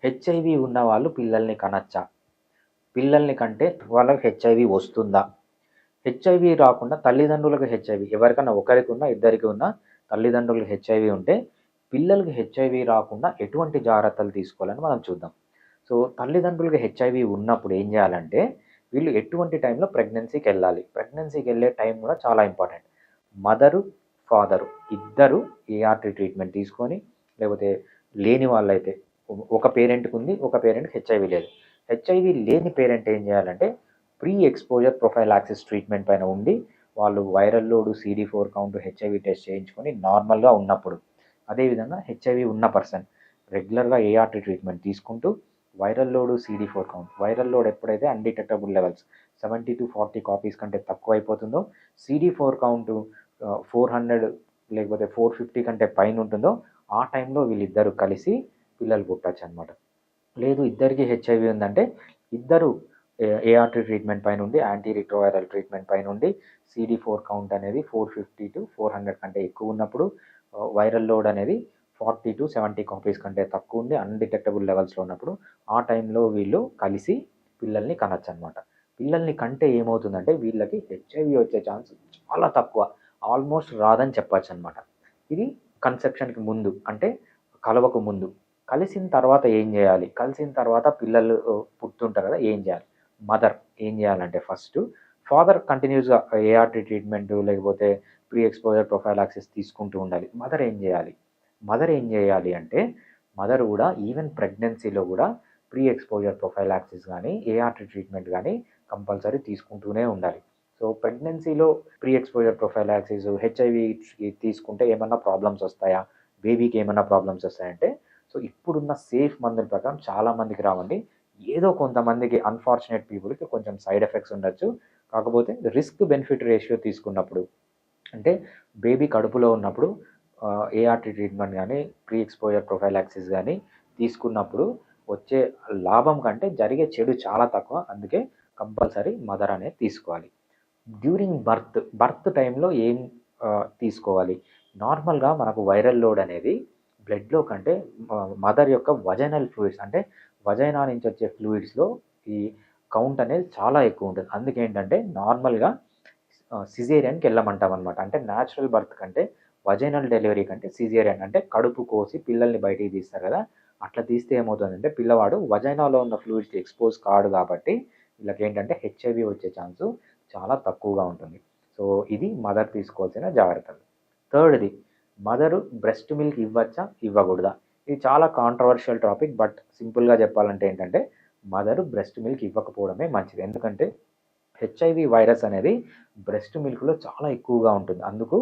HIV ఉన్న వాళ్ళు పిల్లల్ని కనచ్చా? పిల్లల్ని కంటే వాళ్ళకి హెచ్ఐవి వస్తుందా? హెచ్ఐవి రాకుండా తల్లిదండ్రులకు హెచ్ఐవి ఎవరికన్నా ఒకరికి ఉన్నా, ఇద్దరికి ఉన్నా తల్లిదండ్రులకు హెచ్ఐవి ఉంటే పిల్లలకి హెచ్ఐవి రాకుండా ఎటువంటి జాగ్రత్తలు తీసుకోవాలని మనం చూద్దాం. సో తల్లిదండ్రులకి హెచ్ఐవి ఉన్నప్పుడు ఏం చేయాలంటే వీళ్ళు ఎటువంటి టైంలో ప్రెగ్నెన్సీకి వెళ్ళాలి. ప్రెగ్నెన్సీకి వెళ్ళే టైం కూడా చాలా ఇంపార్టెంట్. మదరు, ఫాదరు ఇద్దరు ఏఆర్టీ ట్రీట్మెంట్ తీసుకొని, లేకపోతే లేని వాళ్ళైతే ఒక పేరెంట్కి ఉంది, ఒక పేరెంట్కి హెచ్ఐవి లేదు. హెచ్ఐవి లేని పేరెంట్ ఏం చేయాలంటే ప్రీ ఎక్స్పోజర్ ప్రొఫైలాక్సిస్ ట్రీట్మెంట్ పైన ఉండి వాళ్ళు viral load, CD4 count, HIV test చేయించుకొని నార్మల్గా ఉన్నప్పుడు, అదేవిధంగా హెచ్ఐవి ఉన్న పర్సన్ రెగ్యులర్గా ఏఆర్టీ ట్రీట్మెంట్ తీసుకుంటూ viral load, CD4 count, viral load ఎప్పుడైతే అన్డిటెక్టబుల్ లెవెల్స్ 70 to 40 కాపీస్ కంటే తక్కువ అయిపోతుందో, CD4 కౌంట్ 400 లేకపోతే 450 కంటే పైన ఉంటుందో ఆ టైంలో వీళ్ళిద్దరూ కలిసి పిల్లలు పుట్టచ్చు అనమాట. లేదు ఇద్దరికి హెచ్ఐవి ఉందంటే ఇద్దరు ఏఆర్టీ ట్రీట్మెంట్ పైన ఉండి, యాంటీ రిట్రోవైరల్ ట్రీట్మెంట్ పైన ఉండి CD4 కౌంట్ అనేది 450 to 400 కంటే ఎక్కువ ఉన్నప్పుడు, వైరల్ లోడ్ అనేది 40 to 70 కాపీస్ కంటే తక్కువ ఉండి అన్డిటెక్టబుల్ లెవెల్స్లో ఉన్నప్పుడు ఆ టైంలో వీళ్ళు కలిసి పిల్లల్ని కనొచ్చు అనమాట. పిల్లల్ని కంటే ఏమవుతుందంటే వీళ్ళకి హెచ్ఐవి వచ్చే ఛాన్స్ చాలా తక్కువ, ఆల్మోస్ట్ రాదని చెప్పచ్చు అనమాట. ఇది కన్సెప్షన్కి ముందు, అంటే కలవకు ముందు. కలిసిన తర్వాత ఏం చేయాలి? కలిసిన తర్వాత పిల్లలు పుట్టుంటారు కదా, ఏం చేయాలి? మదర్ ఏం చేయాలంటే ఫస్ట్ ఫాదర్ కంటిన్యూస్గా ఏఆర్టీ ట్రీట్మెంట్ లేకపోతే ప్రీ ఎక్స్పోజర్ ప్రొఫైలాక్సిస్ తీసుకుంటూ ఉండాలి. మదర్ ఏం చేయాలి? మదర్ ఏం చేయాలి అంటే మదర్ కూడా ఈవెన్ ప్రెగ్నెన్సీలో కూడా ప్రీ ఎక్స్పోజర్ ప్రొఫైలాక్సిస్ కానీ ఏఆర్టీ ట్రీట్మెంట్ కానీ కంపల్సరీ తీసుకుంటూనే ఉండాలి. సో ప్రెగ్నెన్సీలో ప్రీ ఎక్స్పోజర్ ప్రొఫైలాక్సిస్, హెచ్ఐవి తీసుకుంటే ఏమన్నా ప్రాబ్లమ్స్ వస్తాయా, బేబీకి ఏమన్నా ప్రాబ్లమ్స్ వస్తాయంటే, సో ఇప్పుడున్న సేఫ్ మందుల ప్రకారం చాలామందికి రావండి. ఏదో కొంతమందికి అన్ఫార్చునేట్ పీపుల్కి కొంచెం సైడ్ ఎఫెక్ట్స్ ఉండొచ్చు. కాకపోతే రిస్క్ బెనిఫిట్ రేషియో తీసుకున్నప్పుడు, అంటే బేబీ కడుపులో ఉన్నప్పుడు ఏఆర్టీ ట్రీట్మెంట్ కానీ ప్రీ ఎక్స్పోజర్ ప్రొఫైలాక్సిస్ కానీ తీసుకున్నప్పుడు వచ్చే లాభం కంటే జరిగే చెడు చాలా తక్కువ. అందుకే కంపల్సరీ మదర్ అనేది తీసుకోవాలి. డ్యూరింగ్ బర్త్ టైంలో ఏం తీసుకోవాలి? నార్మల్గా మనకు వైరల్ లోడ్ అనేది బ్లడ్లో కంటే మదర్ యొక్క వజైనల్ ఫ్లూయిడ్స్, అంటే వజైనా నుంచి వచ్చే ఫ్లూయిడ్స్లో ఈ కౌంట్ అనేది చాలా ఎక్కువ ఉంటుంది. అందుకేంటంటే నార్మల్గా సిజేరియన్కి వెళ్ళమంటాం అనమాట. అంటే న్యాచురల్ బర్త్ కంటే, వజైనల్ డెలివరీ కంటే సిజేరియన్, అంటే కడుపు కోసి పిల్లల్ని బయటికి తీస్తారు కదా, అట్లా తీస్తే ఏమవుతుందంటే పిల్లవాడు వజైనాలో ఉన్న ఫ్లూయిడ్స్కి ఎక్స్పోజ్ కాడు కాబట్టి వీళ్ళకి ఏంటంటే హెచ్ఐవి వచ్చే ఛాన్స్ చాలా తక్కువగా ఉంటుంది. సో ఇది మదర్ తీసుకోవాల్సిన జాగ్రత్తలు. థర్డ్ది, మదరు బ్రెస్ట్ మిల్క్ ఇవ్వచ్చా, ఇవ్వకూడదా? ఇది చాలా కాంట్రవర్షియల్ టాపిక్. బట్ సింపుల్గా చెప్పాలంటే ఏంటంటే మదరు బ్రెస్ట్ మిల్క్ ఇవ్వకపోవడమే మంచిది. ఎందుకంటే హెచ్ఐవి వైరస్ అనేది బ్రెస్ట్ మిల్క్లో చాలా ఎక్కువగా ఉంటుంది. అందుకు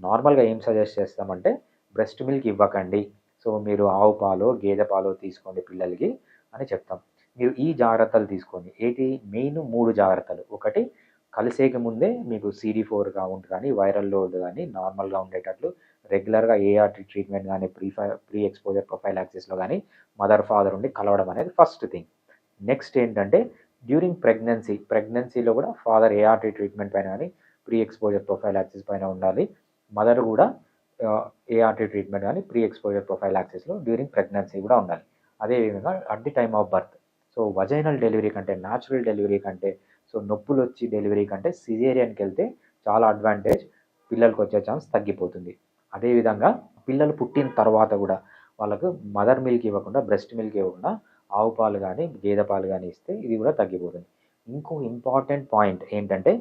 నార్మల్గా ఏం సజెస్ట్ చేస్తామంటే బ్రెస్ట్ మిల్క్ ఇవ్వకండి, సో మీరు ఆవు పాలు, గేదె పాలు తీసుకోండి పిల్లలకి అని చెప్తాం. మీరు ఈ జాగ్రత్తలు తీసుకోండి. మెయిన్ 3 జాగ్రత్తలు. ఒకటి, కలిసేకి ముందే మీకు CD4 కౌంట్ కానీ వైరల్ లోడ్ కానీ నార్మల్గా ఉండేటట్లు రెగ్యులర్గా ఏఆర్టీ ట్రీట్మెంట్ కానీ ప్రీ ఎక్స్పోజర్ ప్రొఫైలాక్సిస్లో కానీ మదర్, ఫాదర్ ఉండి కలవడం అనేది ఫస్ట్ థింగ్. నెక్స్ట్ ఏంటంటే డ్యూరింగ్ ప్రెగ్నెన్సీలో కూడా ఫాదర్ ఏఆర్టీ ట్రీట్మెంట్ పైన కానీ ప్రీ ఎక్స్పోజర్ ప్రొఫైలాక్సిస్ పైన ఉండాలి. మదర్ కూడా ఏఆర్టీ ట్రీట్మెంట్ కానీ ప్రీ ఎక్స్పోజర్ ప్రొఫైలాక్సిస్లో డ్యూరింగ్ ప్రెగ్నెన్సీ కూడా ఉండాలి. అదేవిధంగా at the time of birth, so vaginal delivery కంటే, న్యాచురల్ డెలివరీ కంటే, సో నొప్పులు వచ్చి డెలివరీ కంటే సిజేరియన్కి వెళ్తే చాలా అడ్వాంటేజ్, పిల్లలకు వచ్చే ఛాన్స్ తగ్గిపోతుంది. అదేవిధంగా పిల్లలు పుట్టిన తర్వాత కూడా వాళ్ళకు మదర్ మిల్క్ ఇవ్వకుండా, బ్రెస్ట్ మిల్క్ ఇవ్వకుండా ఆవు పాలు కానీ గేదె పాలు కానీ ఇస్తే ఇది కూడా తగ్గిపోతుంది. ఇంకో ఇంపార్టెంట్ పాయింట్ ఏంటంటే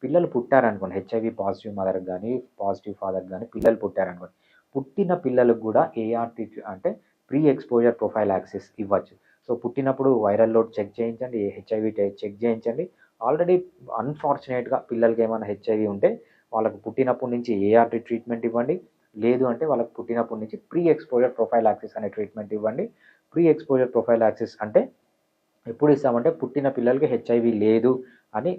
పిల్లలు పుట్టారనుకోండి, హెచ్ఐవి పాజిటివ్ మదర్కి కానీ పాజిటివ్ ఫాదర్కి కానీ పిల్లలు పుట్టారనుకోండి, పుట్టిన పిల్లలకు కూడా ఏఆర్టీ అంటే ప్రీ ఎక్స్పోజర్ ప్రొఫైలాక్సిస్ ఇవ్వచ్చు. సో పుట్టినప్పుడు వైరల్ లోడ్ చెక్ చేయించండి, హెచ్ఐవి చెక్ చేయించండి. ఆల్రెడీ అన్ఫార్చునేట్గా పిల్లలకి ఏమైనా హెచ్ఐవి ఉంటే వాళ్ళకు పుట్టినప్పటి నుంచి ఏఆర్టీ ట్రీట్మెంట్ ఇవ్వండి. లేదు అంటే వాళ్ళకి పుట్టినప్పటి నుంచి ప్రీ ఎక్స్పోజర్ ప్రొఫైలాక్సిస్ అనే ట్రీట్మెంట్ ఇవ్వండి. ప్రీ ఎక్స్పోజర్ ప్రొఫైలాక్సిస్ అంటే ఎప్పుడు ఇస్తామంటే పుట్టిన పిల్లలకి హెచ్ఐవి లేదు అని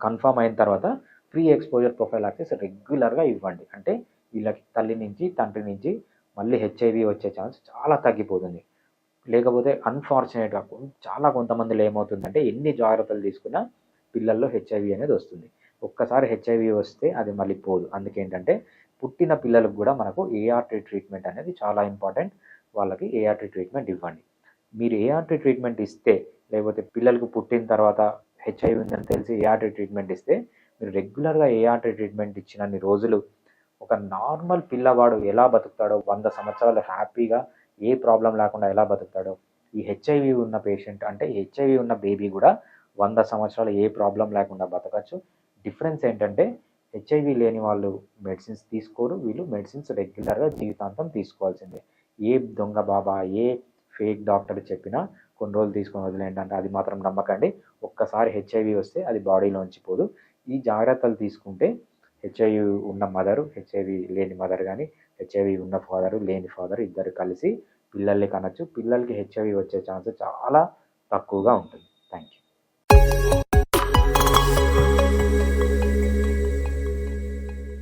కన్ఫర్మ్ అయిన తర్వాత ప్రీ ఎక్స్పోజర్ ప్రొఫైలాక్సిస్ రెగ్యులర్గా ఇవ్వండి. అంటే వీళ్ళకి తల్లి నుంచి తండ్రి నుంచి మళ్ళీ హెచ్ఐవి వచ్చే ఛాన్స్ చాలా తగ్గిపోతుంది. లేకపోతే అన్ఫార్చునేట్గా కొంతమందిలో ఏమవుతుందంటే ఎన్ని జాగ్రత్తలు తీసుకున్నా పిల్లల్లో హెచ్ఐవి అనేది వస్తుంది. ఒక్కసారి హెచ్ఐవి వస్తే అది మళ్ళీ పోదు. అందుకేంటంటే పుట్టిన పిల్లలకు కూడా మనకు ఏఆర్టీ ట్రీట్మెంట్ అనేది చాలా ఇంపార్టెంట్. వాళ్ళకి ఏఆర్టీ ట్రీట్మెంట్ ఇవ్వండి. మీరు ఏఆర్టీ ట్రీట్మెంట్ ఇస్తే, లేకపోతే పిల్లలకు పుట్టిన తర్వాత హెచ్ఐవి ఉందని తెలిసి ఏఆర్టీ ట్రీట్మెంట్ ఇస్తే, మీరు రెగ్యులర్గా ఏఆర్టీ ట్రీట్మెంట్ ఇచ్చినన్ని రోజులు ఒక నార్మల్ పిల్లవాడు ఎలా బతుకుతాడో, 100 సంవత్సరాలు హ్యాపీగా ఏ ప్రాబ్లం లేకుండా ఎలా బతుకుతాడో, ఈ హెచ్ఐవి ఉన్న పేషెంట్ అంటే హెచ్ఐవి ఉన్న బేబీ కూడా 100 సంవత్సరాలు ఏ ప్రాబ్లం లేకుండా బతకచ్చు. డిఫరెన్స్ ఏంటంటే హెచ్ఐవి లేని వాళ్ళు మెడిసిన్స్ తీసుకోరు, వీళ్ళు మెడిసిన్స్ రెగ్యులర్గా జీవితాంతం తీసుకోవాల్సిందే. ఏ దొంగ బాబా, ఏ ఫేక్ డాక్టర్ చెప్పినా కొన్ని రోజులు తీసుకొని వదిలేండి అంటే అది మాత్రం నమ్మకండి. ఒక్కసారి హెచ్ఐవి వస్తే అది బాడీలోంచి పోదు. ఈ జాగ్రత్తలు తీసుకుంటే హెచ్ఐవి ఉన్న మదరు, హెచ్ఐవి లేని మదర్ కానీ, హెచ్ఐవి ఉన్న ఫాదరు, లేని ఫాదర్ ఇద్దరు కలిసి పిల్లల్ని కనొచ్చు. పిల్లలకి హెచ్ఐవి వచ్చే ఛాన్స్ చాలా తక్కువగా ఉంటుంది. Thank you.